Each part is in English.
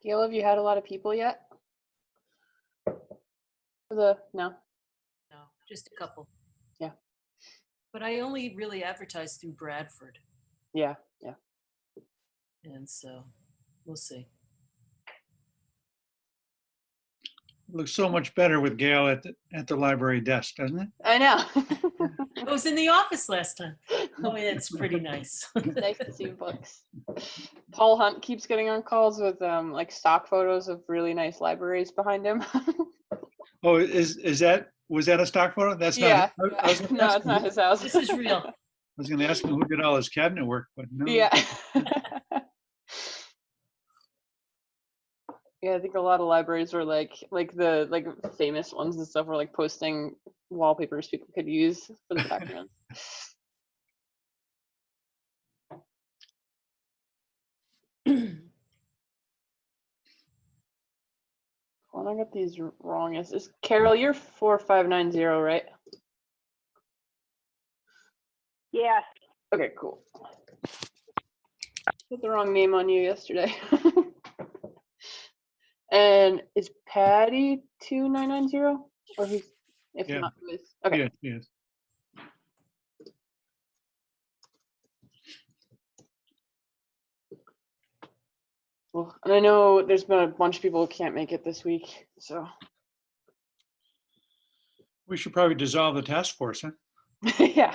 Gail, have you had a lot of people yet? No? No, just a couple. Yeah. But I only really advertised through Bradford. Yeah. And so we'll see. Looks so much better with Gail at the library desk, doesn't it? I know. I was in the office last time. Oh, yeah, it's pretty nice. Nice to see books. Paul Hunt keeps getting on calls with like stock photos of really nice libraries behind him. Oh, was that a stock photo? That's Yeah. not. I was gonna No, ask it's him not who- his house. This is real. I was going to ask him who did all his cabinet work, but no. Yeah. Yeah, I think a lot of libraries were like the famous ones and stuff were like posting wallpapers people could use for the background. Well, I got these wrong. Is Carol, you're 4590, right? Yeah. Okay, cool. Put the wrong name on you yesterday. And is Patty 2990? Or who's, if Yeah. not, who is? Okay. Yes. Well, and I know there's been a bunch of people who can't make it this week, so. We should probably dissolve the task force, huh? Yeah.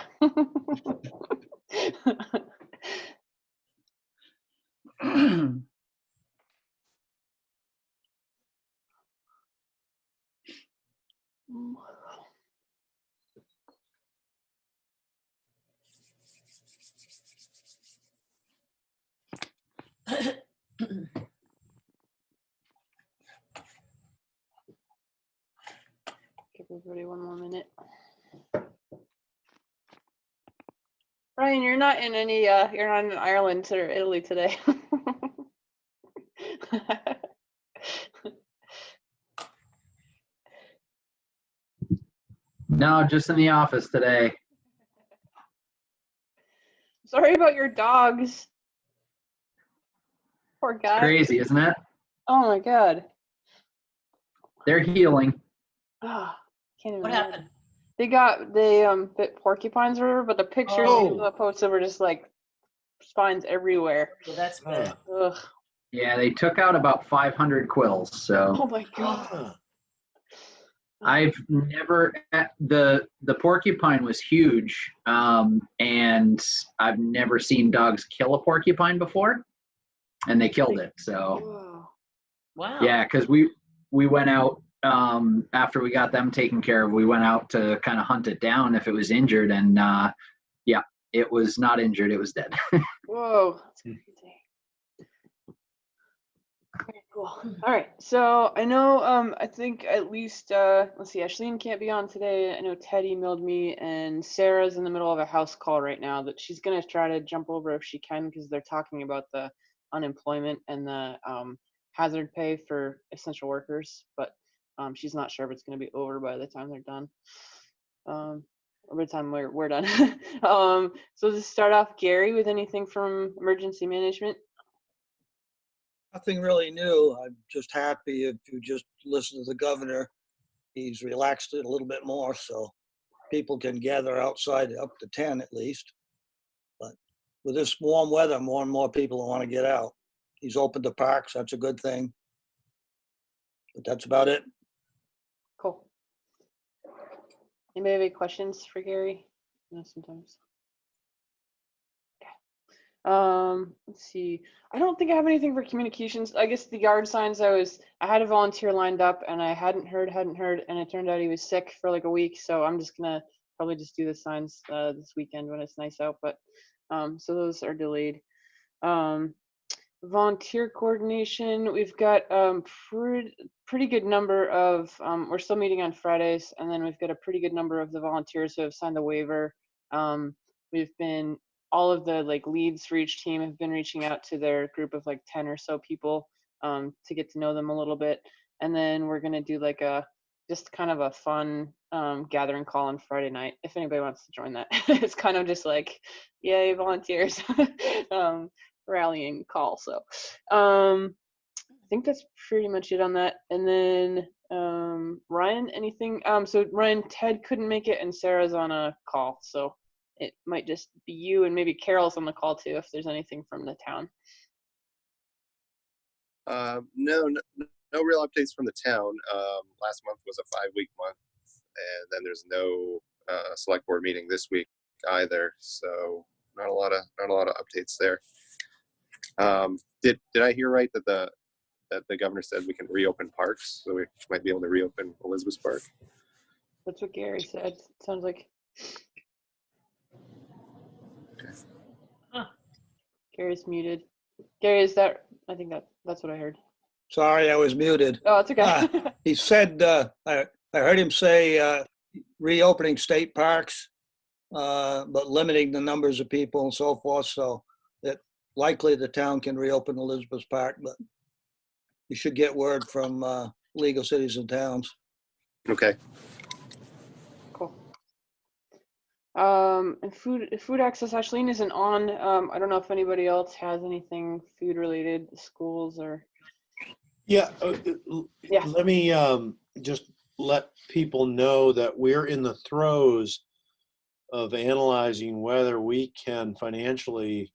Give everybody one more minute. Ryan, you're not in any you're not in Ireland or Italy today. No, just in the office today. Sorry about your dogs. Poor It's guy. crazy, isn't it? Oh my god. They're healing. Oh, can't even What imagine. happened? They bit porcupines or whatever, but the pictures Oh. of posted were just like spines everywhere. Well, that's bad. Ugh. Yeah, they took out about 500 quills. So Oh my god. I've never the porcupine was huge, and I've never seen dogs kill a porcupine before, and they killed it. So Whoa. Wow. yeah, because we went out after we got them taken care of. We went out to kind of hunt it down if it was injured, and yeah, it was not injured. It was dead. Whoa. That's crazy. Okay, cool. All right. So I know I think at least let's see, Ashleen can't be on today. I know Ted emailed me and Sarah's in the middle of a house call right now that she's gonna try to jump over if she can because they're talking about the unemployment and the hazard pay for essential workers, but she's not sure if it's gonna be over by the time they're done. Or by the time we're done. So to start off, Gary, with anything from emergency management? Nothing really new. I'm just happy if you just listen to the governor. He's relaxed it a little bit more, so people can gather outside up to 10 at least. But with this warm weather, more and more people want to get out. He's opened the parks. That's a good thing. But that's about it. Cool. Anybody have any questions for Gary? No, sometimes. Let's see. I don't think I have anything for communications. I guess the yard signs, I had a volunteer lined up and I hadn't heard, and it turned out he was sick for like a week. So I'm just gonna probably just do the signs this weekend when it's nice out. But so those are delayed. Volunteer coordination, we've got pretty good number of we're still meeting on Fridays, and then we've got a pretty good number of the volunteers who have signed the waiver. We've been all of the like leads for each team have been reaching out to their group of like 10 or so people to get to know them a little bit, and then we're gonna do like a just kind of a fun gathering call on Friday night if anybody wants to join that. It's kind of just like yay volunteers. Rallying call. So think that's pretty much it on that. And then Ryan, anything? So Ryan, Ted couldn't make it, and Sarah's on a call, so it might just be you, and maybe Carol's on the call too if there's anything from the town. No real updates from the town. Last month was a 5-week month, and then there's no select board meeting this week either. So not a lot of updates there. Did I hear right that the governor said we can reopen parks, so we might be able to reopen Elizabeth Park? That's what Gary said. Sounds like Huh. Gary's muted. Gary, is that? I think that's what I heard. Sorry, I was muted. Oh, it's okay. He said, I heard him say reopening state parks, but limiting the numbers of people and so forth. So that likely the town can reopen Elizabeth Park, but you should get word from League of Cities and Towns. Okay. Cool. And food access, Ashleen isn't on. I don't know if anybody else has anything food related, schools or. Yeah, Yeah. let me just let people know that we're in the throes of analyzing whether we can financially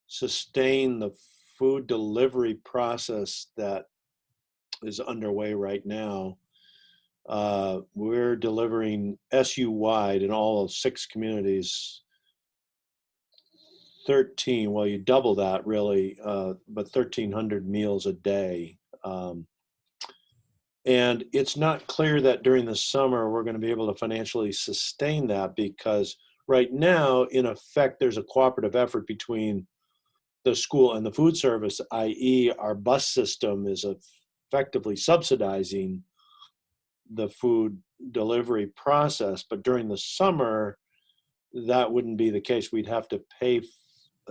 sustain the food delivery process that is underway right now. We're delivering SU-wide in all 6 communities, 13, well, you double that really, but 1,300 meals a day. And it's not clear that during the summer we're going to be able to financially sustain that, because right now, in effect, there's a cooperative effort between the school and the food service, i.e. our bus system is effectively subsidizing the food delivery process. But during the summer, that wouldn't be the case. We'd have to pay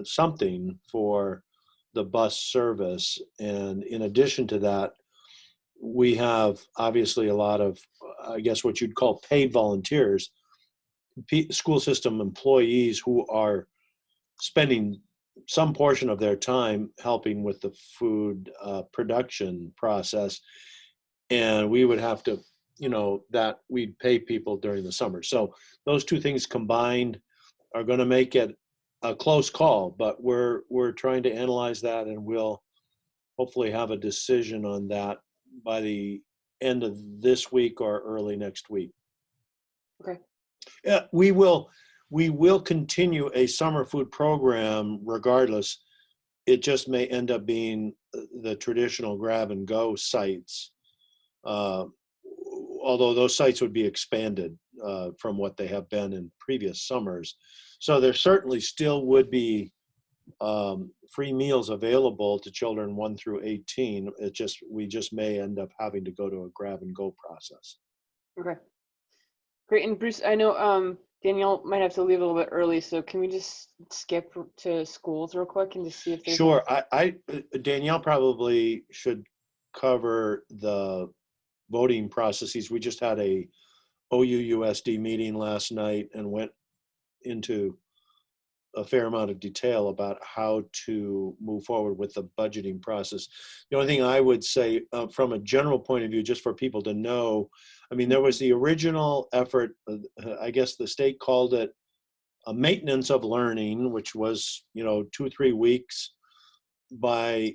something for the bus service. And in addition to that, we have obviously a lot of, I guess, what you'd call paid volunteers, school system employees who are spending some portion of their time helping with the food production process. And we would have to, that we'd pay people during the summer. So those two things combined are going to make it a close call, but we're trying to analyze that, and we'll hopefully have a decision on that by the end of this week or early next week. Okay. Yeah, we will continue a summer food program regardless. It just may end up being the traditional grab and go sites, although those sites would be expanded from what they have been in previous summers. So there certainly still would be free meals available to children 1 through 18. We just may end up having to go to a grab and go process. Okay. Great. And Bruce, I know Danielle might have to leave a little bit early, so can we just skip to schools real quick and just see if there's. Sure. Danielle probably should cover the voting processes. We just had a OUUSD meeting last night and went into a fair amount of detail about how to move forward with the budgeting process. The only thing I would say from a general point of view, just for people to know, I mean, there was the original effort, I guess the state called it a maintenance of learning, which was, 2-3 weeks. By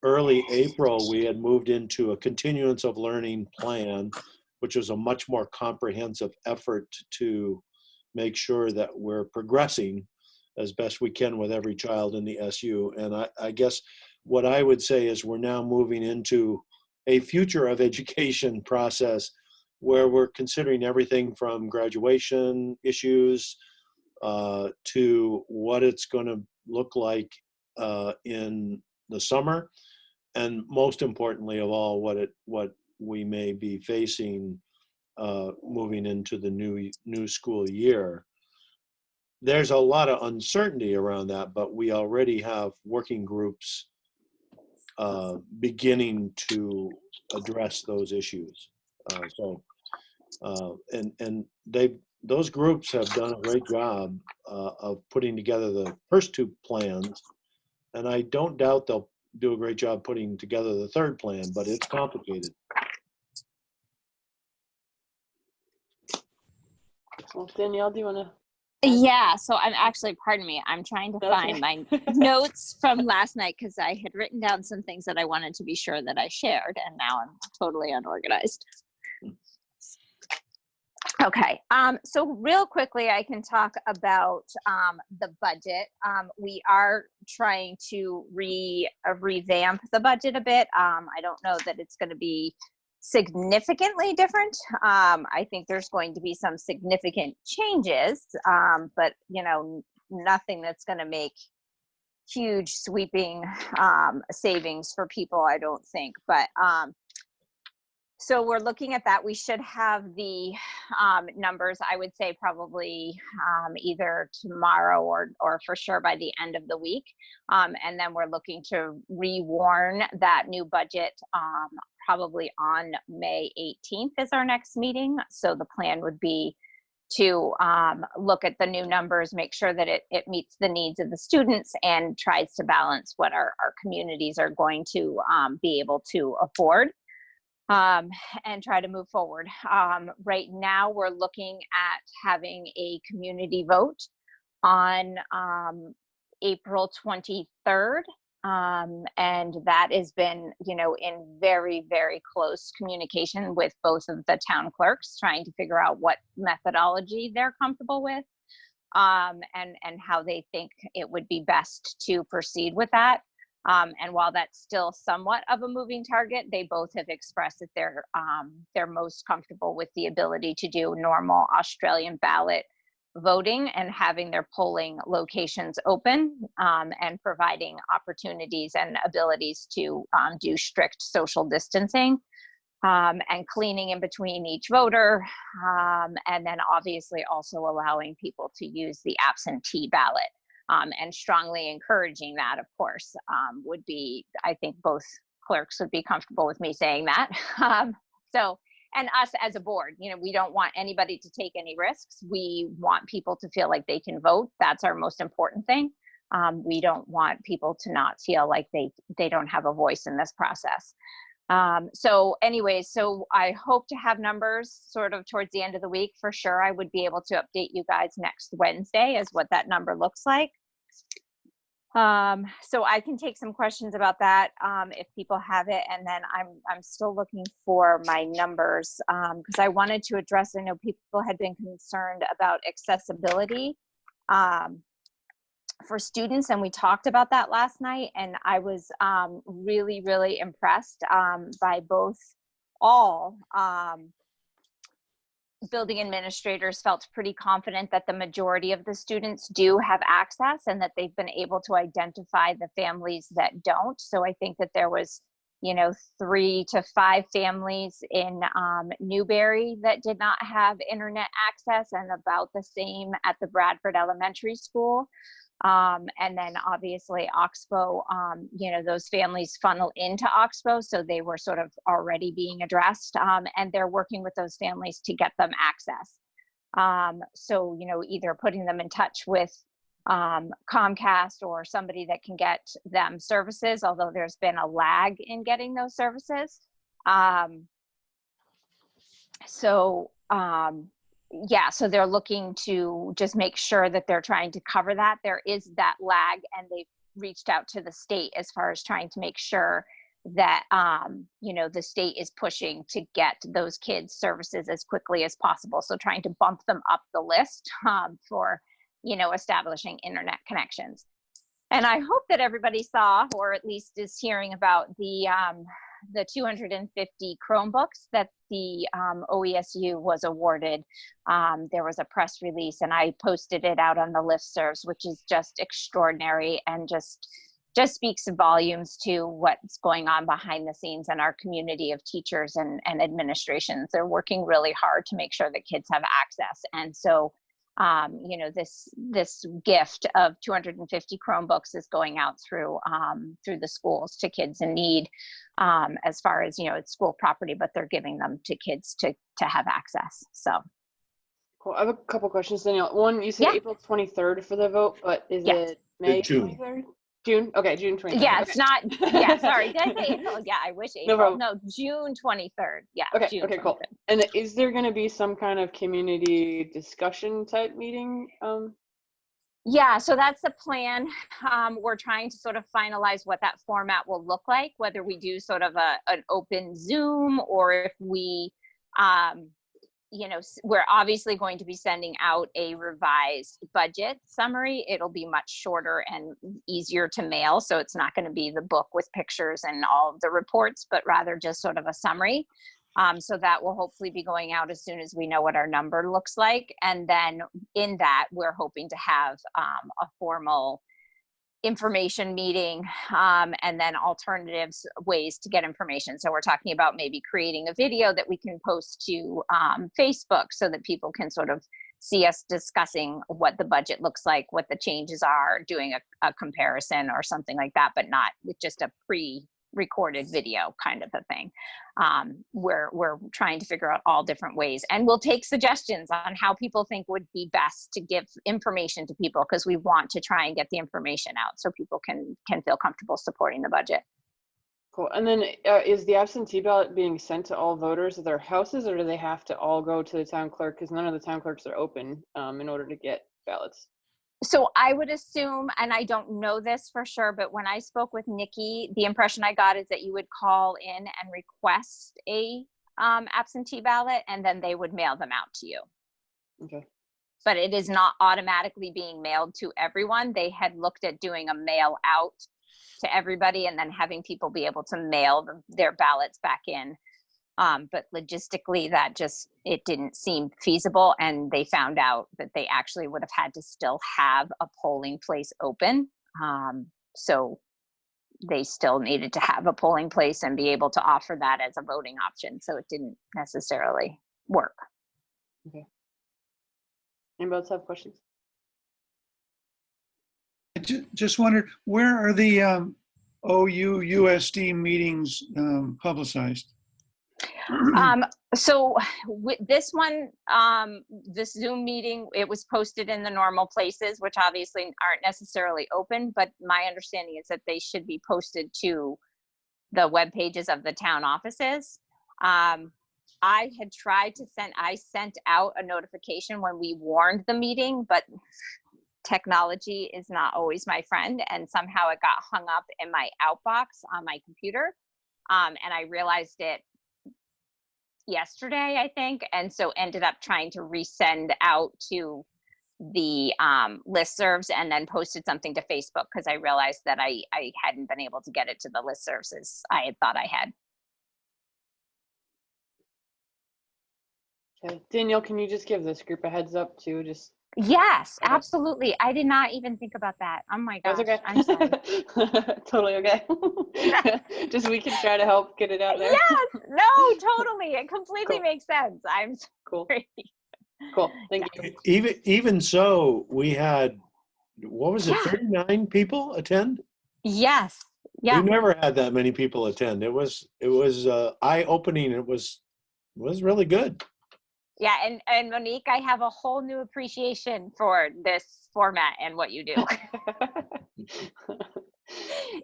early April, we had moved into a continuance of learning plan, which was a much more comprehensive effort to make sure that we're progressing as best we can with every child in the SU. And I guess what I would say is we're now moving into a future of education process where we're considering everything from graduation issues to what it's going to look like in the summer. And most importantly of all, what we may be facing moving into the new school year. There's a lot of uncertainty around that, but we already have working groups beginning to address those issues. Those groups have done a great job of putting together the first 2 plans, and I don't doubt do a great job putting together the third plan, but it's complicated. Well, Danielle, do you want to? Yeah, so I'm actually, pardon me, I'm trying to find my notes from last night because I had written down some things that I wanted to be sure that I shared, and now I'm totally unorganized. Okay, so real quickly, I can talk about the budget. We are trying to revamp the budget a bit. I don't know that it's going to be significantly different. I think there's going to be some significant changes, but you know, nothing that's going to make huge sweeping savings for people, I don't think. But so we're looking at that. We should have the numbers, I would say probably either tomorrow or for sure by the end of the week. And then we're looking to rewarn that new budget probably on May 18th is our next meeting. So the plan would be to look at the new numbers, make sure that it meets the needs of the students and tries to balance what our communities are going to be able to afford. And try to move forward. Right now, we're looking at having a community vote on April 23rd. And that has been, you know, in very, very close communication with both of the town clerks, trying to figure out what methodology they're comfortable with, and how they think it would be best to proceed with that. And while that's still somewhat of a moving target, they both have expressed that they're most comfortable with the ability to do normal Australian ballot voting and having their polling locations open, and providing opportunities and abilities to do strict social distancing, and cleaning in between each voter, and then obviously also allowing people to use the absentee ballot. And strongly encouraging that, of course, would be, I think both clerks would be comfortable with me saying that. So, and us as a board, you know, we don't want anybody to take any risks. We want people to feel like they can vote. That's our most important thing. We don't want people to not feel like they don't have a voice in this process. So anyways, so I hope to have numbers sort of towards the end of the week for sure. I would be able to update you guys next Wednesday as what that number looks like. So I can take some questions about that if people have it, and then I'm still looking for my numbers because I wanted to address, I know people had been concerned about accessibility for students, and we talked about that last night, and I was really, really impressed by all building administrators felt pretty confident that the majority of the students do have access and that they've been able to identify the families that don't. So I think that there was, you know, 3 to 5 families in Newberry that did not have internet access, and about the same at the Bradford Elementary School. And then obviously Oxbow, you know, those families funnel into Oxbow, so they were sort of already being addressed, and they're working with those families to get them access. So, you know, either putting them in touch with Comcast or somebody that can get them services, although there's been a lag in getting those services. Yeah, so they're looking to just make sure that they're trying to cover that. There is that lag, and they've reached out to the state as far as trying to make sure that, you know, the state is pushing to get those kids services as quickly as possible. So trying to bump them up the list for, you know, establishing internet connections. And I hope that everybody saw, or at least is hearing about the 250 Chromebooks that the OESU was awarded. There was a press release, and I posted it out on the listservs, which is just extraordinary and just speaks volumes to what's going on behind the scenes in our community of teachers and administrations. They're working really hard to make sure that kids have access. And so, you know, this gift of 250 Chromebooks is going out through the schools to kids in need, as far as, you know, it's school property, but they're giving them to kids to have access. So. Cool. I have a couple questions, Danielle. One, you said April 23rd for the vote, but is it May June. 23rd? June? Okay, June 23rd. Yeah, Okay. it's not, yeah, sorry, did I say April? Yeah, I wish April. problem. No, June 23rd. Yeah, Okay, June okay, cool. 23rd. And is there going to be some kind of community discussion type meeting? Yeah, so that's the plan. We're trying to sort of finalize what that format will look like, whether we do sort of an open Zoom or if we, you know, we're obviously going to be sending out a revised budget summary. It'll be much shorter and easier to mail. So it's not going to be the book with pictures and all of the reports, but rather just sort of a summary. So that will hopefully be going out as soon as we know what our number looks like. And then in that, we're hoping to have a formal information meeting and then alternatives, ways to get information. So we're talking about maybe creating a video that we can post to Facebook so that people can sort of see us discussing what the budget looks like, what the changes are, doing a comparison or something like that, but not with just a pre-recorded video kind of a thing. We're trying to figure out all different ways, and we'll take suggestions on how people think would be best to give information to people, because we want to try and get the information out so people can feel comfortable supporting the budget. Cool. And then is the absentee ballot being sent to all voters at their houses, or do they have to all go to the town clerk? Because none of the town clerks are open in order to get ballots. So I would assume, and I don't know this for sure, but when I spoke with Nikki, the impression I got is that you would call in and request a absentee ballot, and then they would mail them out to you. Okay. But it is not automatically being mailed to everyone. They had looked at doing a mail out to everybody and then having people be able to mail their ballots back in. But logistically, it didn't seem feasible. And they found out that they actually would have had to still have a polling place open. So they still needed to have a polling place and be able to offer that as a voting option. So it didn't necessarily work. Okay. Anybody else have questions? I just wondered, where are the OU-USD meetings publicized? So with this one, this Zoom meeting, it was posted in the normal places, which obviously aren't necessarily open, but my understanding is that they should be posted to the web pages of the town offices. I had tried to I sent out a notification when we warned the meeting, but technology is not always my friend. And somehow it got hung up in my outbox on my computer. And I realized it yesterday, I think, and so ended up trying to resend out to the listservs and then posted something to Facebook because I realized that I hadn't been able to get it to the listservs as I had thought I had. Okay. Danielle, can you just give this group a heads up too? Just Yes, okay. Absolutely. I did not even think about that. Oh my gosh. That's okay. I'm sorry. Totally okay. Just we can try to help get it out there. Yes, no, totally. It completely Cool. makes sense. I'm Cool. sorry. Cool. Thank you. Even so, we had, what was it, 39 people attend? Yes. Yeah. We never had that many people attend. It was eye-opening. It was really good. Yeah, and Monique, I have a whole new appreciation for this format and what you do.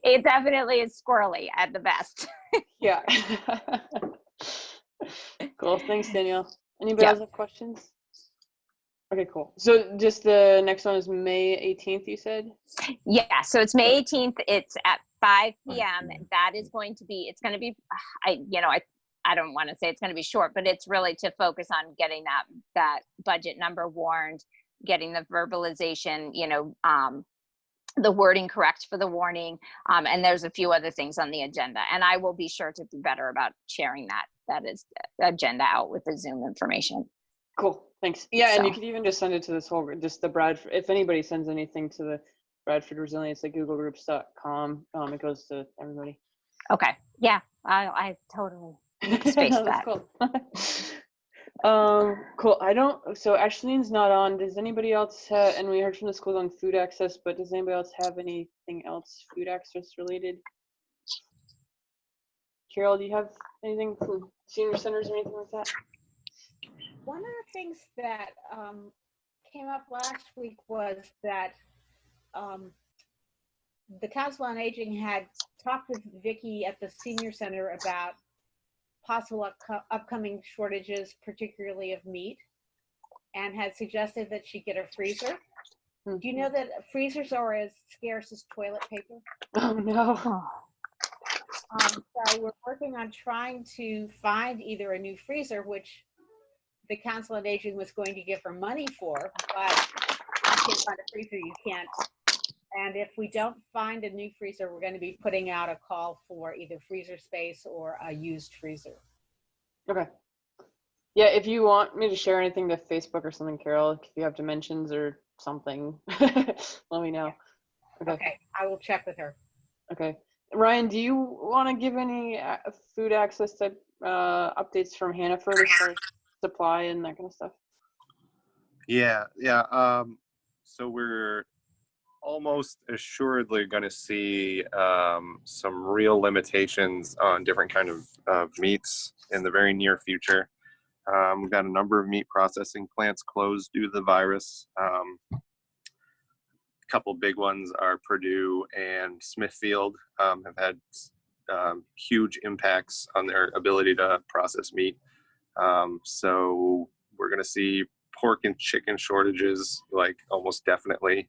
It definitely is squirrely at the best. Yeah. Cool. Thanks, Danielle. Anybody else have questions? Okay, cool. So just the next one is May 18th, you said? Yeah, so it's May 18th. It's at 5 p.m. That is going to be, it's going to be, I don't want to say it's going to be short, but it's really to focus on getting that budget number warned, getting the verbalization, the wording correct for the warning. And there's a few other things on the agenda. And I will be sure to be better about sharing that is agenda out with the Zoom information. Cool. Thanks. Yeah, and you So. could even just send it to this whole, just the Bradford, if anybody sends anything to the Bradford Resilience at googlegroups.com, it goes to everybody. Okay. Yeah, I totally spaced No, that's that. cool. Cool. So Ashleen's not on. Does anybody else have, and we heard from the schools on food access, but does anybody else have anything else food access related? Carol, do you have anything from senior centers or anything like that? One of the things that came up last week was that the Council on Aging had talked with Vicky at the senior center about possible upcoming shortages, particularly of meat, and had suggested that she get a freezer. Do you know that freezers are as scarce as toilet paper? Oh no. So we're working on trying to find either a new freezer, which the Council on Aging was going to give her money for, but if you can't find a freezer, you can't. And if we don't find a new freezer, we're going to be putting out a call for either freezer space or a used freezer. Okay. Yeah, if you want me to share anything to Facebook or something, Carol, if you have dimensions or something, let me know. Okay, I will check with her. Okay. Ryan, do you want to give any food access type updates from Hannaford as far as supply and that kind of stuff? Yeah. So we're almost assuredly going to see some real limitations on different kind of meats in the very near future. We've got a number of meat processing plants closed due to the virus. A couple big ones are Purdue and Smithfield, have had huge impacts on their ability to process meat. So we're going to see pork and chicken shortages, like almost definitely.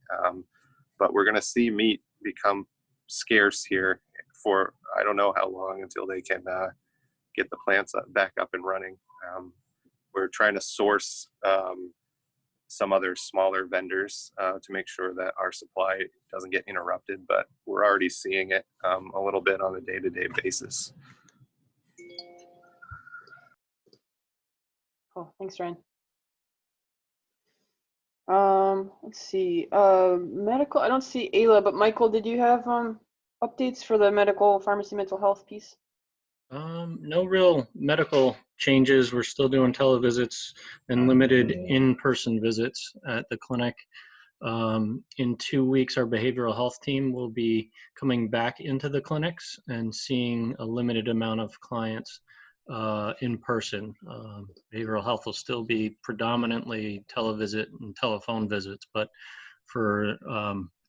But we're going to see meat become scarce here for I don't know how long until they can get the plants back up and running. We're trying to source some other smaller vendors to make sure that our supply doesn't get interrupted, but we're already seeing it a little bit on a day-to-day basis. Cool. Thanks, Ryan. Let's see. Medical, I don't see Ayla, but Michael, did you have updates for the medical pharmacy mental health piece? No real medical changes. We're still doing televisits and limited in-person visits at the clinic. In 2 weeks, our behavioral health team will be coming back into the clinics and seeing a limited amount of clients in person. Behavioral health will still be predominantly televisit and telephone visits, but for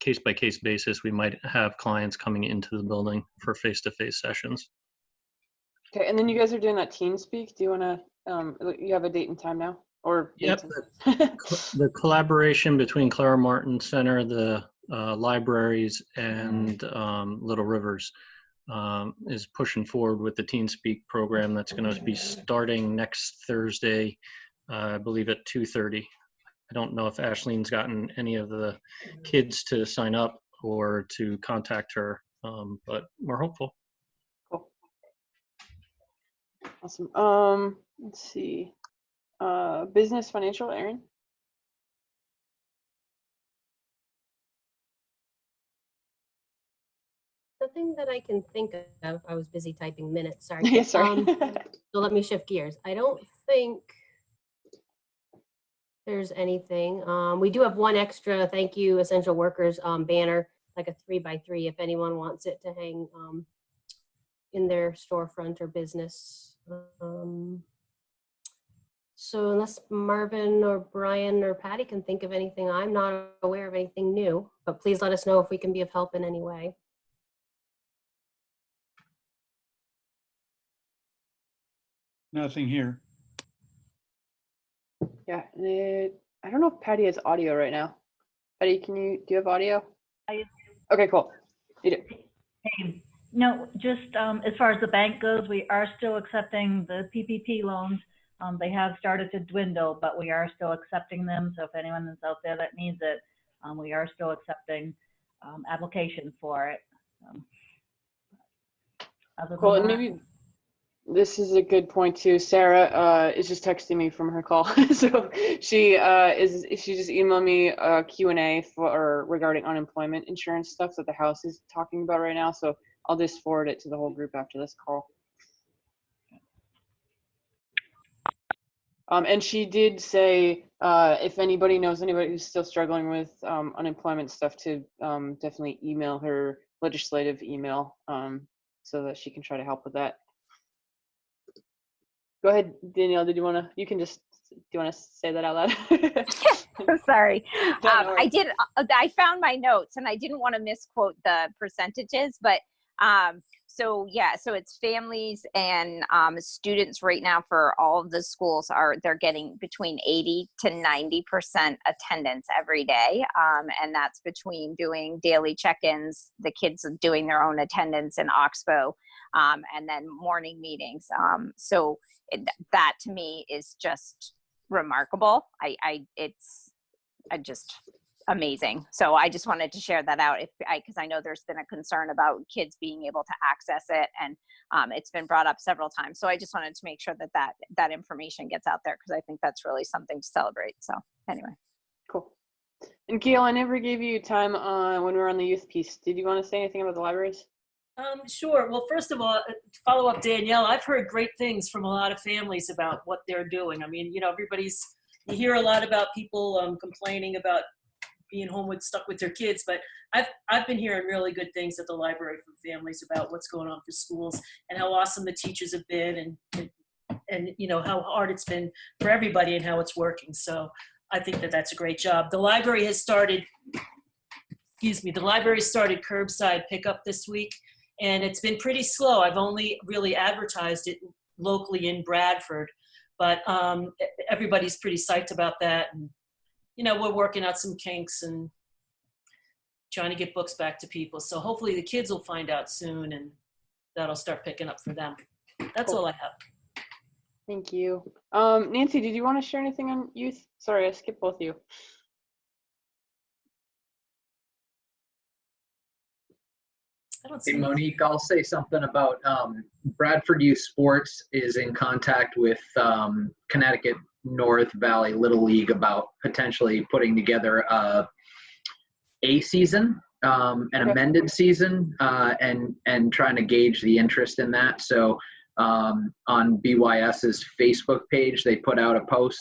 case-by-case basis, we might have clients coming into the building for face-to-face sessions. Okay, and then you guys are doing that Teen Speak. Do you want to, you have a date and time now? Or Yep, the collaboration between Clara Martin Center, the libraries, and Little Rivers is pushing forward with the Teen Speak program that's going to be starting next Thursday, I believe at 2:30. I don't know if Ashleen's gotten any of the kids to sign up or to contact her, but we're hopeful. Cool. Awesome. Let's see. Business financial, Aaron? Nothing that I can think of. I was busy typing minutes, sorry. Yeah, sorry. So let me shift gears. I don't think there's anything. We do have one extra thank you essential workers banner, like a 3x3 if anyone wants it to hang in their storefront or business. So unless Marvin or Brian or Patty can think of anything, I'm not aware of anything new, but please let us know if we can be of help in any way. Nothing here. Yeah, I don't know if Patty has audio right now. Patty, do you have audio? Okay, cool. You do. Hey, no, just as far as the bank goes, we are still accepting the PPP loans. They have started to dwindle, but we are still accepting them. So if anyone is out there that needs it, we are still accepting applications for it. Cool, and maybe this is a good point too. Sarah is just texting me from her call, so she just emailed me a Q&A regarding unemployment insurance stuff that the House is talking about right now. So I'll just forward it to the whole group after this call. And she did say if anybody knows anybody who's still struggling with unemployment stuff, to definitely email her legislative email so that she can try to help with that. Go ahead, Danielle. Do you want to say that out loud? Sorry. No worries. I found my notes and I didn't want to misquote the percentages, but so it's families and students right now for all of the schools they're getting between 80 to 90% attendance every day. And that's between doing daily check-ins, the kids doing their own attendance in Oxbow, and then morning meetings. That to me is just remarkable. It's just amazing. So I just wanted to share that out because I know there's been a concern about kids being able to access it, and it's been brought up several times. So I just wanted to make sure that information gets out there because I think that's really something to celebrate. So anyway. Cool. And Gail, I never gave you time on when we were on the youth piece. Did you want to say anything about the libraries? Sure. Well, first of all, to follow up Danielle, I've heard great things from a lot of families about what they're doing. I mean, you hear a lot about people complaining about being home stuck with their kids, but I've been hearing really good things at the library from families about what's going on for schools and how awesome the teachers have been and how hard it's been for everybody and how it's working. So I think that's a great job. The library started curbside pickup this week, and it's been pretty slow. I've only really advertised it locally in Bradford, but everybody's pretty psyched about that. And we're working out some kinks and trying to get books back to people. So hopefully the kids will find out soon and that'll start picking up for them. That's all I have. Thank you. Nancy, did you want to share anything on youth? Sorry, I skipped both of you. Hey, Monique, I'll say something about Bradford Youth Sports is in contact with Connecticut North Valley Little League about potentially putting together a season, an amended season, and trying to gauge the interest in that. So on BYS's Facebook page, they put out a post.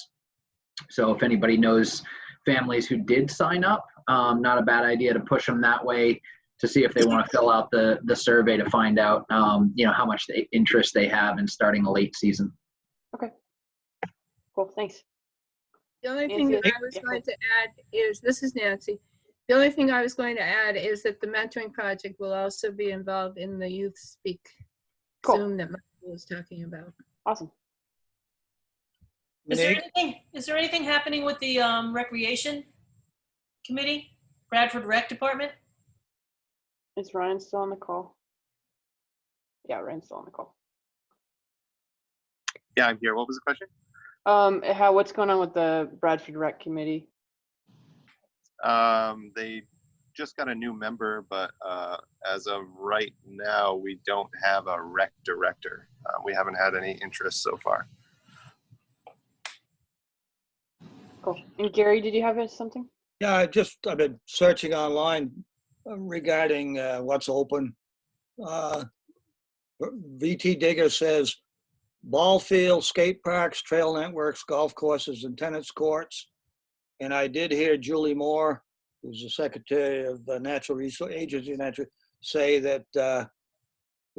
So if anybody knows families who did sign up, not a bad idea to push them that way to see if they want to fill out the survey to find out, how much interest they have in starting a late season. Okay. Cool, thanks. The only thing that I was going to add is, this is Nancy. The only thing I was going to add is that the mentoring project will also be involved in the Youth Speak Zoom that Michael was talking about. Awesome. Is there anything happening with the recreation committee, Bradford Rec Department? Is Ryan still on the call? Yeah, Ryan's still on the call. Yeah, I'm here. What was the question? What's going on with the Bradford Rec Committee? They just got a new member, but as of right now, we don't have a rec director. We haven't had any interest so far. Cool. And Gary, did you have something? Yeah, I've been searching online regarding what's open. VT Digger says ball fields, skate parks, trail networks, golf courses, and tennis courts. And I did hear Julie Moore, who's the Secretary of the Natural Resource Agency, say that the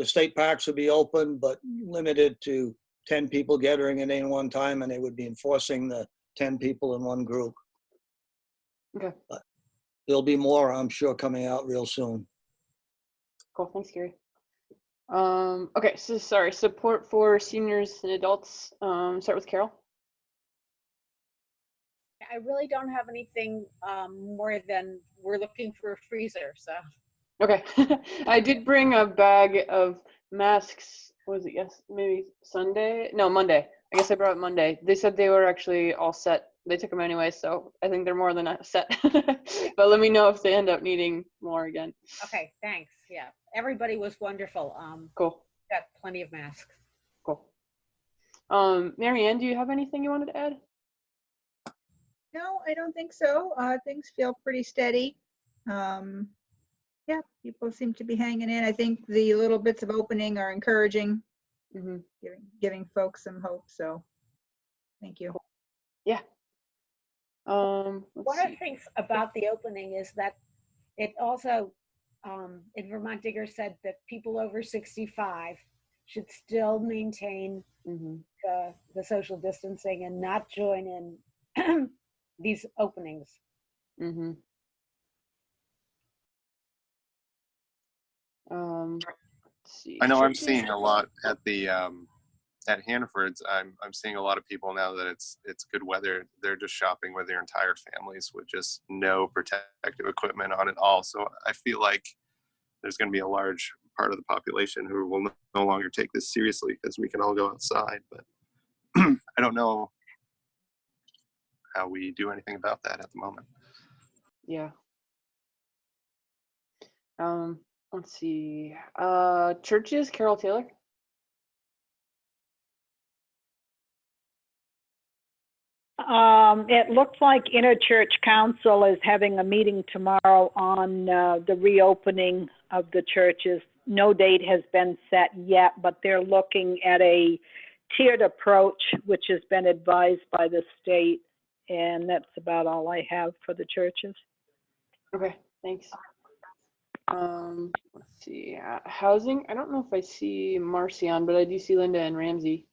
state parks would be open, but limited to 10 people gathering at any one time, and they would be enforcing the 10 people in one group. Okay. But there'll be more, I'm sure, coming out real soon. Cool, thanks, Gary. Okay, so sorry, support for seniors and adults. Start with Carol. I really don't have anything more than we're looking for a freezer, so. Okay, I did bring a bag of masks. What was it? Yes, maybe Sunday? No, Monday. I guess I brought it Monday. They said they were actually all set. They took them anyway, so I think they're more than set. But let me know if they end up needing more again. Okay, thanks. Yeah, everybody was wonderful. Cool. Got plenty of masks. Cool. Mary Ann, do you have anything you wanted to add? No, I don't think so. Things feel pretty steady. Yeah, people seem to be hanging in. I think the little bits of opening are encouraging, giving folks some hope. So thank you. Yeah. One of the things about the opening is that it also, in Vermont Digger said that people over 65 should still maintain the social distancing and not join in these openings. Mm-hmm. Let's see. I know I'm Churches- seeing a lot at the at Hannaford's. I'm seeing a lot of people now that it's good weather. They're just shopping with their entire families with just no protective equipment on at all. So I feel like there's going to be a large part of the population who will no longer take this seriously because we can all go outside. But I don't know how we do anything about that at the moment. Yeah. Let's see. Churches, Carol Taylor. It looks like Interchurch Council is having a meeting tomorrow on the reopening of the churches. No date has been set yet, but they're looking at a tiered approach, which has been advised by the state. And that's about all I have for the churches. Okay, thanks. Let's see. Housing. I don't know if I see Marcy on, but I do see Linda and Ramsey.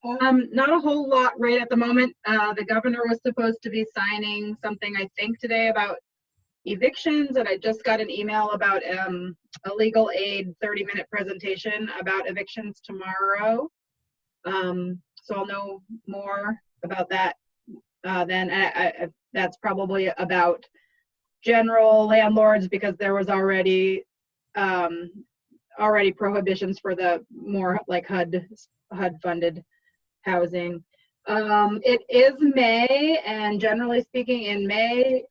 Not a whole lot right at the moment. The governor was supposed to be signing something, I think, today about evictions, and I just got an email about a legal aid 30-minute presentation about evictions tomorrow. So I'll know more about that then. That's probably about general landlords, because there was already prohibitions for the more like HUD funded housing. It is May, and generally speaking in May,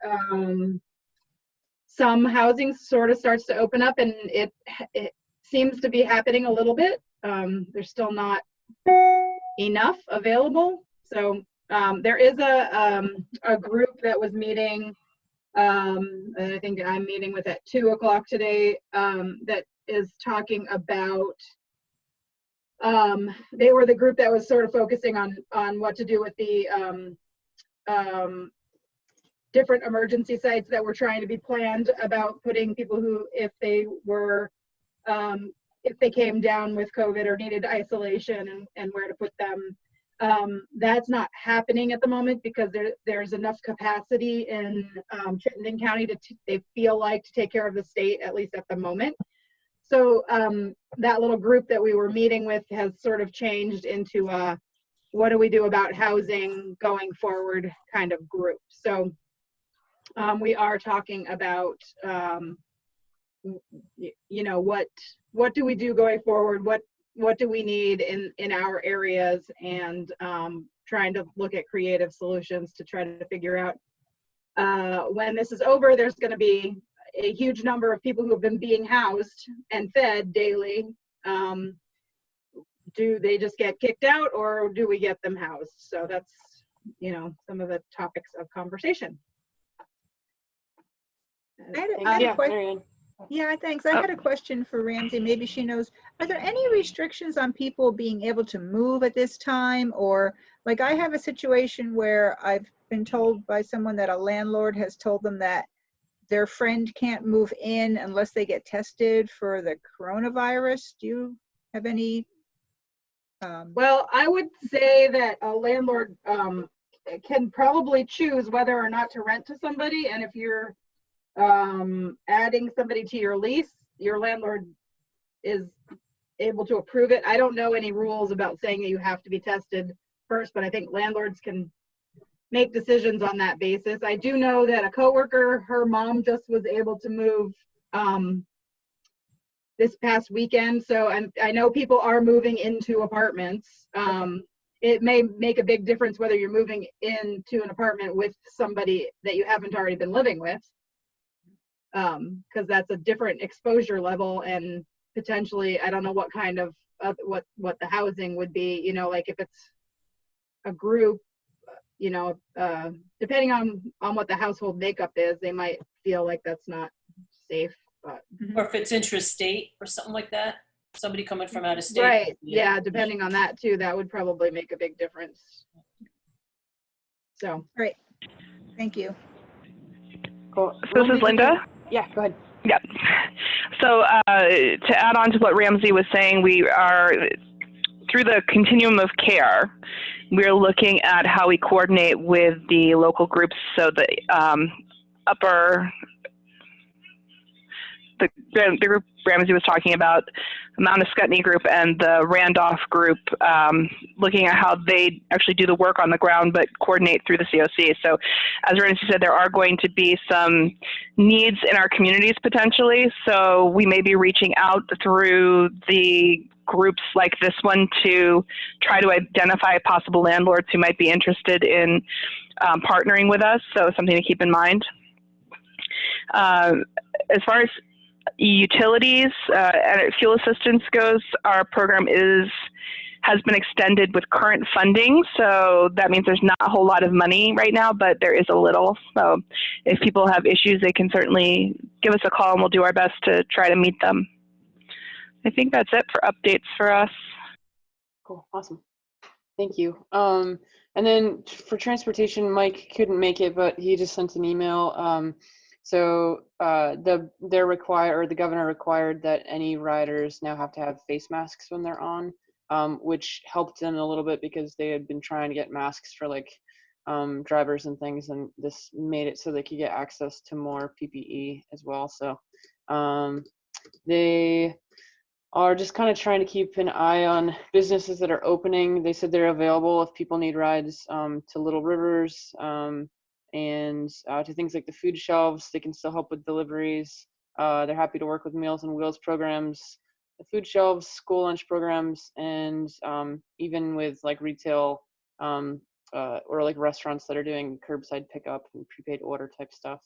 some housing sort of starts to open up, and it seems to be happening a little bit. There's still not enough available. So there is a group that was meeting, and I think I'm meeting with at 2 o'clock today, that is talking about, they were the group that was sort of focusing on what to do with the different emergency sites that were trying to be planned about putting people who, if they came down with COVID or needed isolation, and where to put them. That's not happening at the moment because there's enough capacity in Chittenden County they feel like to take care of the state, at least at the moment. So that little group that we were meeting with has sort of changed into what do we do about housing going forward kind of group. So we are talking about, you know, what do we do going forward? What do we need in our areas, and trying to look at creative solutions to try to figure out when this is over, there's going to be a huge number of people who have been being housed and fed daily. Do they just get kicked out, or do we get them housed? So that's, you know, some of the topics of conversation. I had a question. Yeah, thanks. I had a question for Ramsey. Maybe she knows. Are there any restrictions on people being able to move at this time? Or like I have a situation where I've been told by someone that a landlord has told them that their friend can't move in unless they get tested for the coronavirus. Do you have any? Well, I would say that a landlord can probably choose whether or not to rent to somebody. And if you're adding somebody to your lease, your landlord is able to approve it. I don't know any rules about saying that you have to be tested first, but I think landlords can make decisions on that basis. I do know that a coworker, her mom just was able to move this past weekend. So I know people are moving into apartments. It may make a big difference whether you're moving into an apartment with somebody that you haven't already been living with, because that's a different exposure level, and potentially, I don't know what kind of what the housing would be, you know, like if it's a group, you know, depending on what the household makeup is, they might feel like that's not safe. But or if it's intrastate or something like that, somebody coming from out of state. Right. Yeah, depending on that too, that would probably make a big difference. So great. Thank you. Cool. So this is Linda. Yeah, go ahead. Yep. So to add on to what Ramsey was saying, we are through the continuum of care, we're looking at how we coordinate with the local groups. So the the group Ramsey was talking about, the Mount Escutney group and the Randolph group, looking at how they actually do the work on the ground but coordinate through the COC. So as Ramsey said, there are going to be some needs in our communities potentially. So we may be reaching out through the groups like this one to try to identify possible landlords who might be interested in partnering with us. So something to keep in mind. As far as utilities and fuel assistance goes, our program has been extended with current funding. So that means there's not a whole lot of money right now, but there is a little. So if people have issues, they can certainly give us a call and we'll do our best to try to meet them. I think that's it for updates for us. Cool, awesome. Thank you. And then for transportation, Mike couldn't make it, but he just sent an email. So the governor required that any riders now have to have face masks when they're on, which helped them a little bit because they had been trying to get masks for like drivers and things, and this made it so they could get access to more PPE as well. So they are just kind of trying to keep an eye on businesses that are opening. They said they're available if people need rides to Little Rivers and to things like the food shelves. They can still help with deliveries. They're happy to work with Meals on Wheels programs, the food shelves, school lunch programs, and even with like retail or like restaurants that are doing curbside pickup and prepaid order type stuff.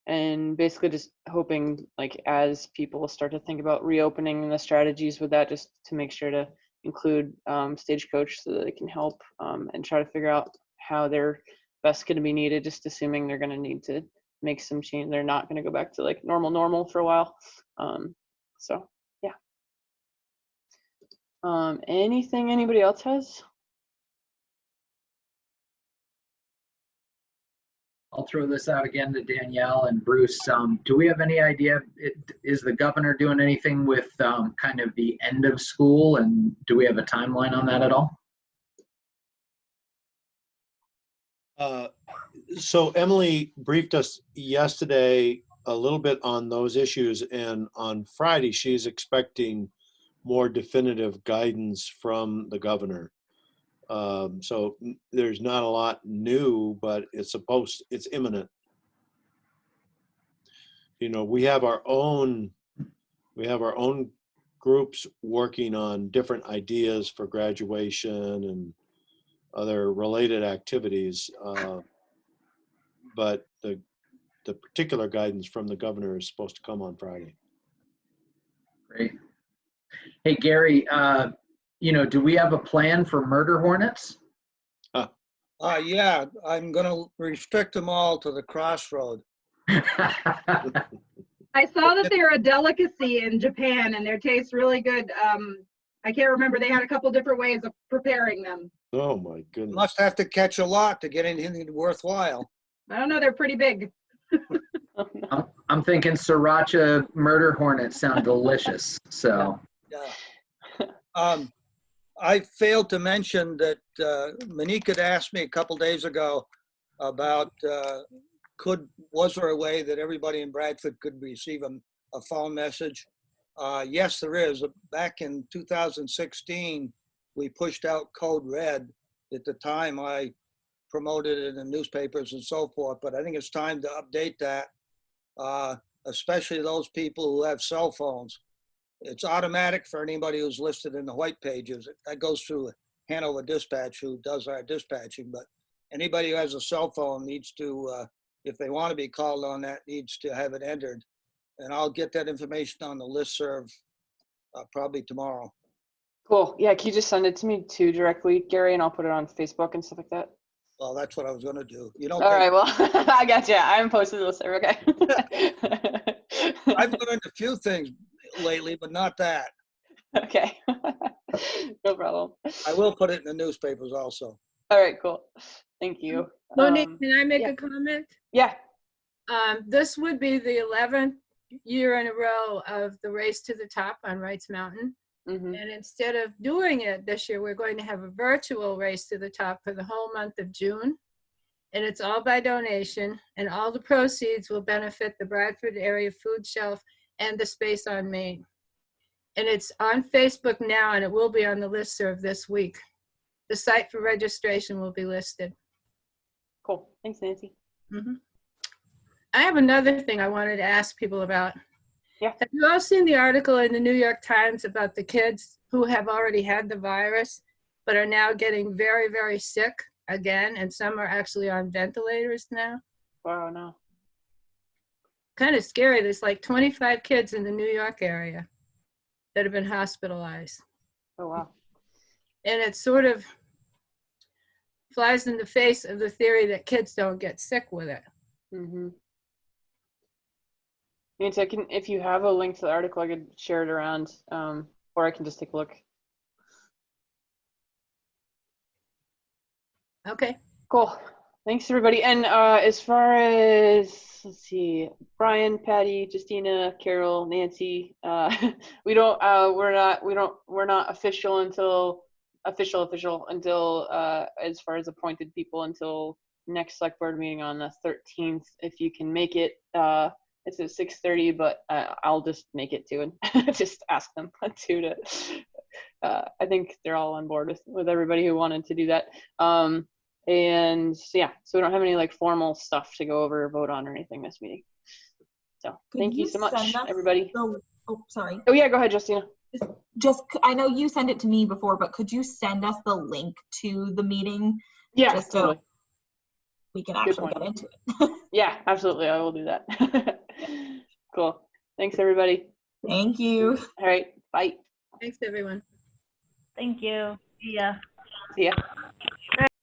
And basically just hoping like as people start to think about reopening and the strategies with that, just to make sure to include Stagecoach so that they can help and try to figure out how they're best going to be needed, just assuming they're going to need to make some change. They're not going to go back to like normal for a while. So yeah. Anything anybody else has? I'll throw this out again to Danielle and Bruce. Do we have any idea, is the governor doing anything with kind of the end of school, and do we have a timeline on that at all? So Emily briefed us yesterday a little bit on those issues, and on Friday she's expecting more definitive guidance from the governor. So there's not a lot new, but it's imminent. You know, we have our own groups working on different ideas for graduation and other related activities. But the particular guidance from the governor is supposed to come on Friday. Great. Hey, Gary, do we have a plan for murder hornets? Yeah, I'm going to restrict them all to the crossroad. I saw that they're a delicacy in Japan and they taste really good. I can't remember. They had a couple different ways of preparing them. Oh my goodness. You must have to catch a lot to get anything worthwhile. I don't know. They're pretty big. I'm thinking sriracha murder hornets sound delicious. So. Yeah. I failed to mention that Monique had asked me a couple days ago about was there a way that everybody in Bradford could receive a phone message? Yes, there is. Back in 2016, we pushed out Code Red. At the time, I promoted it in the newspapers and so forth, but I think it's time to update that, especially those people who have cell phones. It's automatic for anybody who's listed in the white pages. That goes through Hanover Dispatch, who does our dispatching, but anybody who has a cell phone needs to, if they want to be called on that, needs to have it entered. And I'll get that information on the listserv probably tomorrow. Cool. Yeah, can you just send it to me too directly, Gary, and I'll put it on Facebook and stuff like that? Well, that's what I was going to do. You don't. All right. Well, I got you. I'm posted to the server. Okay. I've learned a few things lately, but not that. Okay. No problem. I will put it in the newspapers also. All right. Cool. Thank you. Monique, can I make a comment? Yeah. This would be the 11th year in a row of the Race to the Top on Wrights Mountain. Mhm. And instead of doing it this year, we're going to have a virtual race to the top for the whole month of June. And it's all by donation, and all the proceeds will benefit the Bradford Area Food Shelf and the Space on Main. And it's on Facebook now, and it will be on the listserv this week. The site for registration will be listed. Cool. Thanks, Nancy. I have another thing I wanted to ask people about. Yeah. Have you all seen the article in the New York Times about the kids who have already had the virus, but are now getting very, very sick again, and some are actually on ventilators now? Wow, no. Kind of scary. There's like 25 kids in the New York area that have been hospitalized. Oh, wow. And it sort of flies in the face of the theory that kids don't get sick with it. Mm-hmm. Nancy, if you have a link to the article, I could share it around, or I can just take a look. Okay. Cool. Thanks, everybody. And as far as, let's see, Brian, Patty, Justina, Carol, Nancy, we're not official until as far as appointed people until next select board meeting on the 13th. If you can make it, it's at 6:30, but I'll just make it too, and just ask them to. I think they're all on board with everybody who wanted to do that. And so, yeah, so we don't have any like formal stuff to go over or vote on or anything this meeting. So thank you so much, everybody. Oh, sorry. Oh yeah, go ahead, Justina. Just, I know you sent it to me before, but could you send us the link to the meeting? Yeah, just totally. So we can actually get into it. Yeah, absolutely. I will do that. Cool. Thanks, everybody. Thank you. All right. Bye. Thanks, everyone. Thank you. See ya. See ya.